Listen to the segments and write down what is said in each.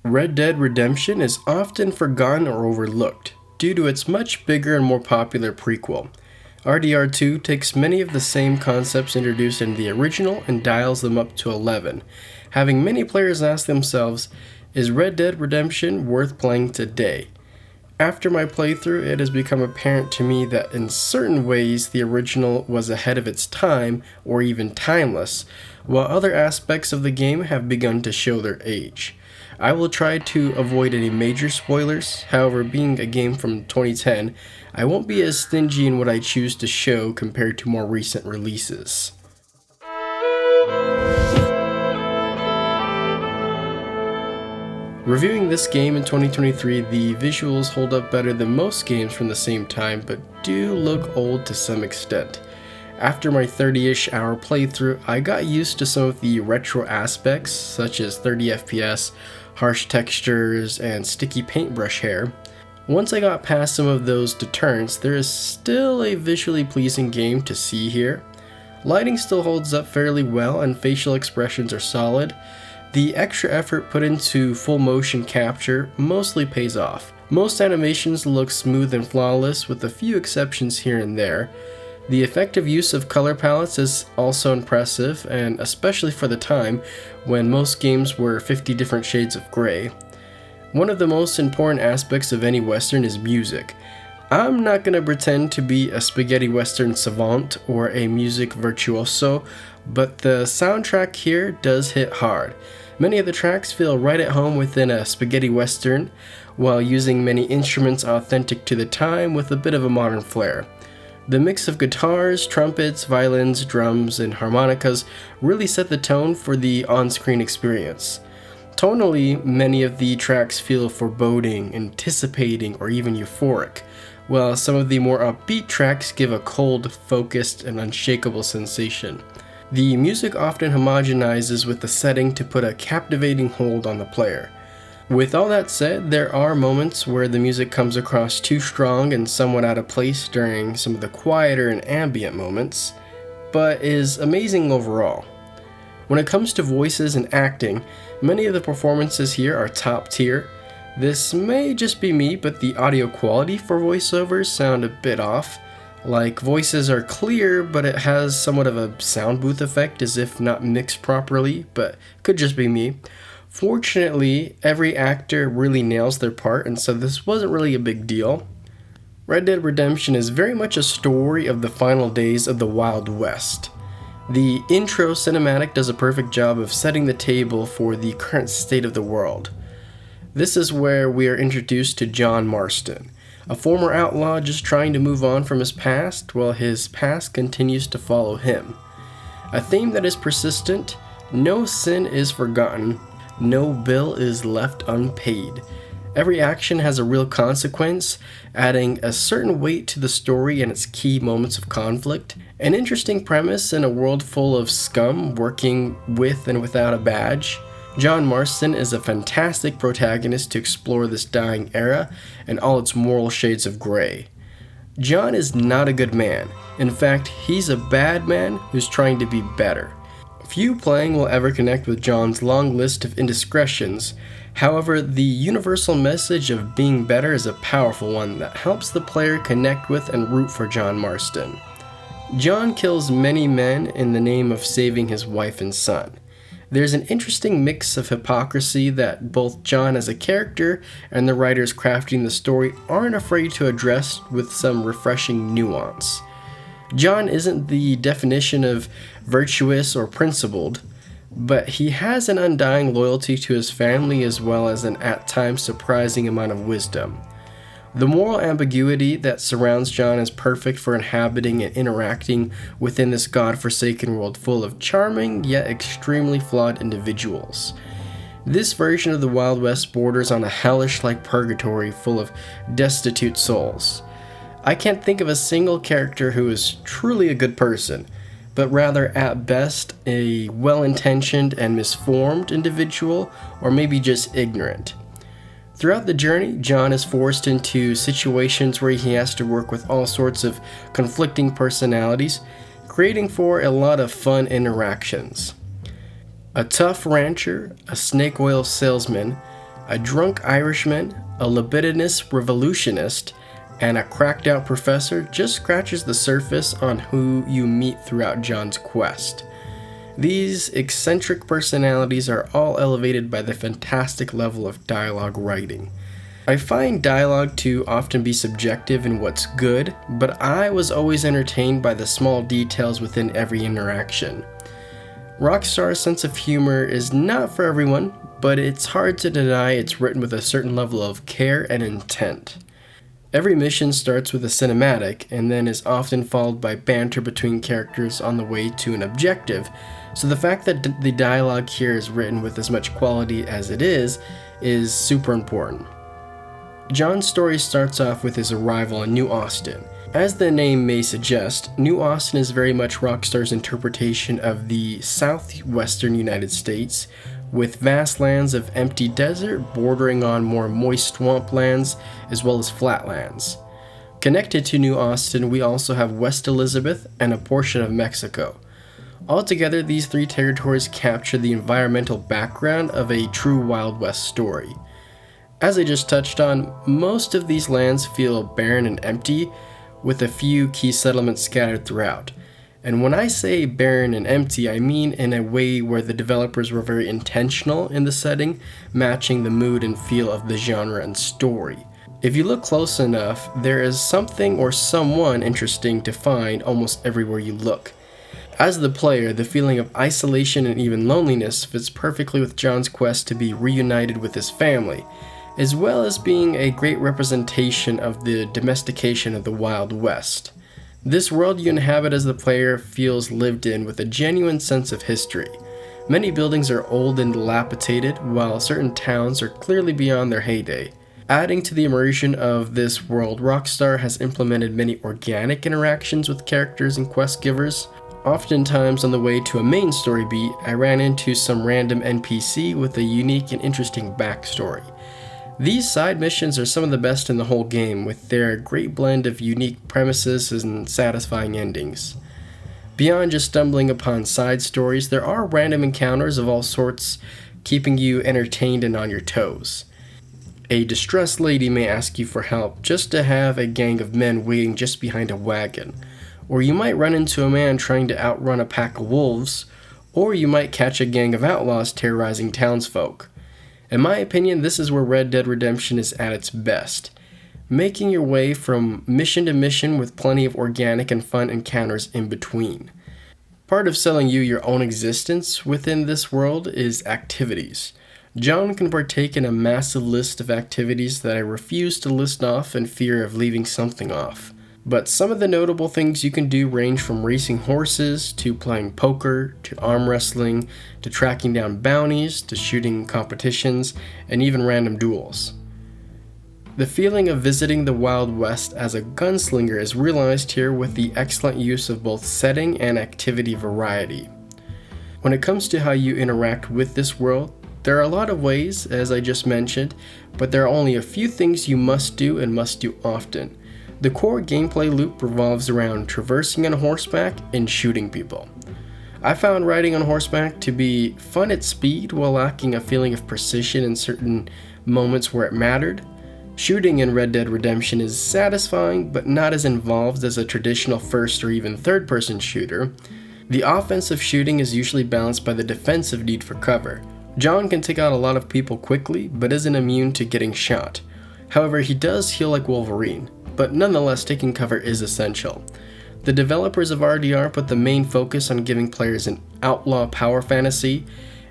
Red Dead Redemption is often forgotten or overlooked due to its much bigger and more popular prequel. RDR2 takes many of the same concepts introduced in the original and dials them up to 11, having many players ask themselves, is Red Dead Redemption worth playing today? After my playthrough, it has become apparent to me that in certain ways the original was ahead of its time or even timeless, while other aspects of the game have begun to show their age. I will try to avoid any major spoilers, however, being a game from 2010, I won't be as stingy in what I choose to show compared to more recent releases. Reviewing this game in 2023, the visuals hold up better than most games from the same time, but do look old to some extent. After my 30-ish hour playthrough, I got used to some of the retro aspects, such as 30 FPS, harsh textures, and sticky paintbrush hair. Once I got past some of those deterrents, there is still a visually pleasing game to see here. Lighting still holds up fairly well and facial expressions are solid. The extra effort put into full motion capture mostly pays off. Most animations look smooth and flawless with a few exceptions here and there. The effective use of color palettes is also impressive, and especially for the time when most games were 50 different shades of gray. One of the most important aspects of any Western is music. I'm not going to pretend to be a spaghetti Western savant or a music virtuoso, but the soundtrack here does hit hard. Many of the tracks feel right at home within a spaghetti Western, while using many instruments authentic to the time with a bit of a modern flair. The mix of guitars, trumpets, violins, drums, and harmonicas really set the tone for the on-screen experience. Tonally, many of the tracks feel foreboding, anticipating, or even euphoric, while some of the more upbeat tracks give a cold, focused, and unshakable sensation. The music often homogenizes with the setting to put a captivating hold on the player. With all that said, there are moments where the music comes across too strong and somewhat out of place during some of the quieter and ambient moments, but is amazing overall. When it comes to voices and acting, many of the performances here are top tier. This may just be me, but the audio quality for voiceovers sound a bit off. Like, voices are clear, but it has somewhat of a sound booth effect as if not mixed properly, but could just be me. Fortunately, every actor really nails their part, and so this wasn't really a big deal. Red Dead Redemption is very much a story of the final days of the Wild West. The intro cinematic does a perfect job of setting the table for the current state of the world. This is where we are introduced to John Marston, a former outlaw just trying to move on from his past while his past continues to follow him. A theme that is persistent: no sin is forgotten, no bill is left unpaid. Every action has a real consequence, adding a certain weight to the story and its key moments of conflict. An interesting premise in a world full of scum working with and without a badge. John Marston is a fantastic protagonist to explore this dying era and all its moral shades of gray. John is not a good man. In fact, he's a bad man who's trying to be better. Few playing will ever connect with John's long list of indiscretions. However, the universal message of being better is a powerful one that helps the player connect with and root for John Marston. John kills many men in the name of saving his wife and son. There's an interesting mix of hypocrisy that both John as a character and the writers crafting the story aren't afraid to address with some refreshing nuance. John isn't the definition of virtuous or principled, but he has an undying loyalty to his family as well as an at times surprising amount of wisdom. The moral ambiguity that surrounds John is perfect for inhabiting and interacting within this god-forsaken world full of charming yet extremely flawed individuals. This version of the Wild West borders on a hellish-like purgatory full of destitute souls. I can't think of a single character who is truly a good person, but rather at best a well-intentioned and misformed individual, or maybe just ignorant. Throughout the journey, John is forced into situations where he has to work with all sorts of conflicting personalities, creating for a lot of fun interactions. A tough rancher, a snake oil salesman, A drunk Irishman, a libidinous revolutionist, and a cracked out professor just scratches the surface on who you meet throughout John's quest. These eccentric personalities are all elevated by the fantastic level of dialogue writing. I find dialogue to often be subjective in what's good, but I was always entertained by the small details within every interaction. Rockstar's sense of humor is not for everyone, but it's hard to deny it's written with a certain level of care and intent. Every mission starts with a cinematic and then is often followed by banter between characters on the way to an objective, so the fact that the dialogue here is written with as much quality as it is super important. John's story starts off with his arrival in New Austin. As the name may suggest, New Austin is very much Rockstar's interpretation of the southwestern United States, with vast lands of empty desert bordering on more moist swamplands as well as flatlands. Connected to New Austin, we also have West Elizabeth and a portion of Mexico. Altogether, these three territories capture the environmental background of a true Wild West story. As I just touched on, most of these lands feel barren and empty, with a few key settlements scattered throughout. And when I say barren and empty, I mean in a way where the developers were very intentional in the setting, matching the mood and feel of the genre and story. If you look close enough, there is something or someone interesting to find almost everywhere you look. As the player, the feeling of isolation and even loneliness fits perfectly with John's quest to be reunited with his family, as well as being a great representation of the domestication of the Wild West. This world you inhabit as the player feels lived in with a genuine sense of history. Many buildings are old and dilapidated, while certain towns are clearly beyond their heyday. Adding to the immersion of this world, Rockstar has implemented many organic interactions with characters and quest givers. Oftentimes on the way to a main story beat, I ran into some random NPC with a unique and interesting backstory. These side missions are some of the best in the whole game, with their great blend of unique premises and satisfying endings. Beyond just stumbling upon side stories, there are random encounters of all sorts, keeping you entertained and on your toes. A distressed lady may ask you for help just to have a gang of men waiting just behind a wagon, or you might run into a man trying to outrun a pack of wolves, or you might catch a gang of outlaws terrorizing townsfolk. In my opinion, this is where Red Dead Redemption is at its best, making your way from mission to mission with plenty of organic and fun encounters in between. Part of selling you your own existence within this world is activities. John can partake in a massive list of activities that I refuse to list off in fear of leaving something off. But some of the notable things you can do range from racing horses, to playing poker, to arm wrestling, to tracking down bounties, to shooting competitions, and even random duels. The feeling of visiting the Wild West as a gunslinger is realized here with the excellent use of both setting and activity variety. When it comes to how you interact with this world, there are a lot of ways, as I just mentioned, but there are only a few things you must do and must do often. The core gameplay loop revolves around traversing on horseback and shooting people. I found riding on horseback to be fun at speed while lacking a feeling of precision in certain moments where it mattered. Shooting in Red Dead Redemption is satisfying, but not as involved as a traditional first or even third-person shooter. The offensive shooting is usually balanced by the defensive need for cover. John can take out a lot of people quickly, but isn't immune to getting shot. However, he does heal like Wolverine, but nonetheless taking cover is essential. The developers of RDR put the main focus on giving players an outlaw power fantasy,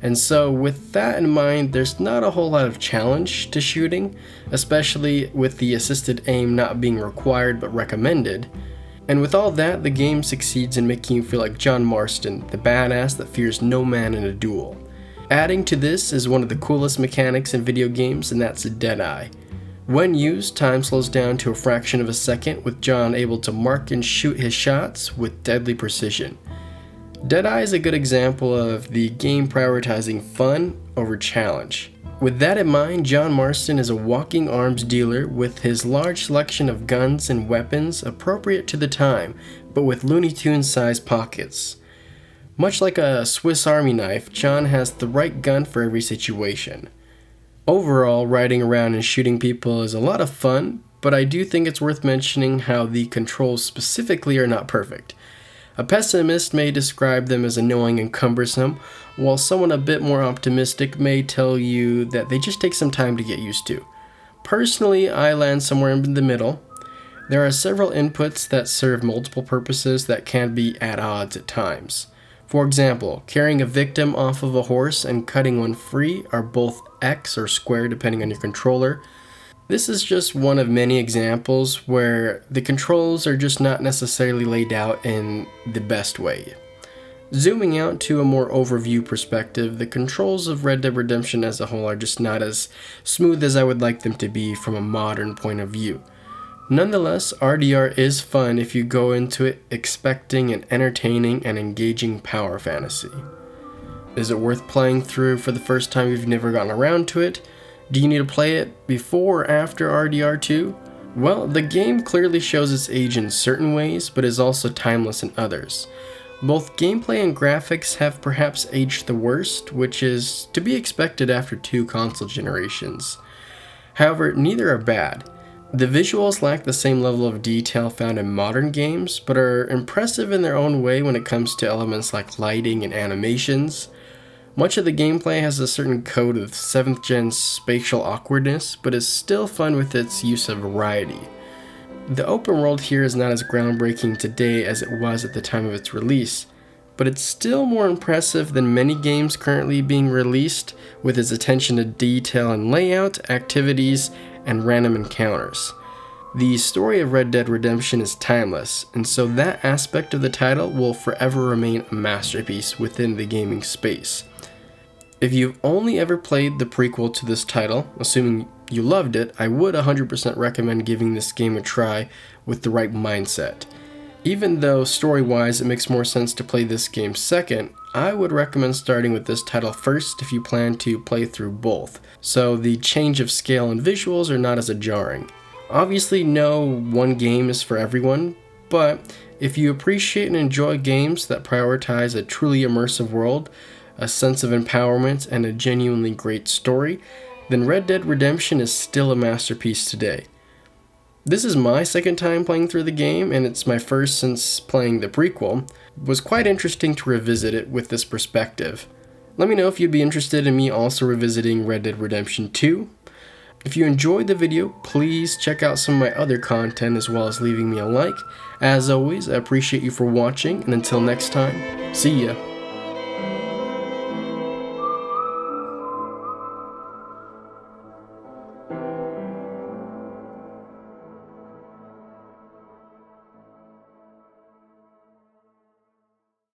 and so with that in mind, there's not a whole lot of challenge to shooting, especially with the assisted aim not being required but recommended. And with all that, the game succeeds in making you feel like John Marston, the badass that fears no man in a duel. Adding to this is one of the coolest mechanics in video games, and that's Deadeye. When used, time slows down to a fraction of a second, with John able to mark and shoot his shots with deadly precision. Deadeye is a good example of the game prioritizing fun over challenge. With that in mind, John Marston is a walking arms dealer with his large selection of guns and weapons appropriate to the time, but with Looney Tunes-sized pockets. Much like a Swiss Army knife, John has the right gun for every situation. Overall, riding around and shooting people is a lot of fun, but I do think it's worth mentioning how the controls specifically are not perfect. A pessimist may describe them as annoying and cumbersome, while someone a bit more optimistic may tell you that they just take some time to get used to. Personally, I land somewhere in the middle. There are several inputs that serve multiple purposes that can be at odds at times. For example, carrying a victim off of a horse and cutting one free are both X or square depending on your controller. This is just one of many examples where the controls are just not necessarily laid out in the best way. Zooming out to a more overview perspective, the controls of Red Dead Redemption as a whole are just not as smooth as I would like them to be from a modern point of view. Nonetheless, RDR is fun if you go into it expecting an entertaining and engaging power fantasy. Is it worth playing through for the first time if you've never gotten around to it? Do you need to play it before or after RDR 2? Well, the game clearly shows its age in certain ways, but is also timeless in others. Both gameplay and graphics have perhaps aged the worst, which is to be expected after 2 console generations. However, neither are bad. The visuals lack the same level of detail found in modern games, but are impressive in their own way when it comes to elements like lighting and animations. Much of the gameplay has a certain code of 7th gen spatial awkwardness, but is still fun with its use of variety. The open world here is not as groundbreaking today as it was at the time of its release, but it's still more impressive than many games currently being released, with its attention to detail and layout, activities, and random encounters. The story of Red Dead Redemption is timeless, and so that aspect of the title will forever remain a masterpiece within the gaming space. If you've only ever played the prequel to this title, assuming you loved it, I would 100% recommend giving this game a try with the right mindset. Even though story-wise it makes more sense to play this game second, I would recommend starting with this title first if you plan to play through both, so the change of scale and visuals are not as jarring. Obviously, no one game is for everyone, but if you appreciate and enjoy games that prioritize a truly immersive world, a sense of empowerment, and a genuinely great story, then Red Dead Redemption is still a masterpiece today. This is my second time playing through the game, and it's my first since playing the prequel. It was quite interesting to revisit it with this perspective. Let me know if you'd be interested in me also revisiting Red Dead Redemption 2. If you enjoyed the video, please check out some of my other content as well as leaving me a like. As always, I appreciate you for watching, and until next time, see ya!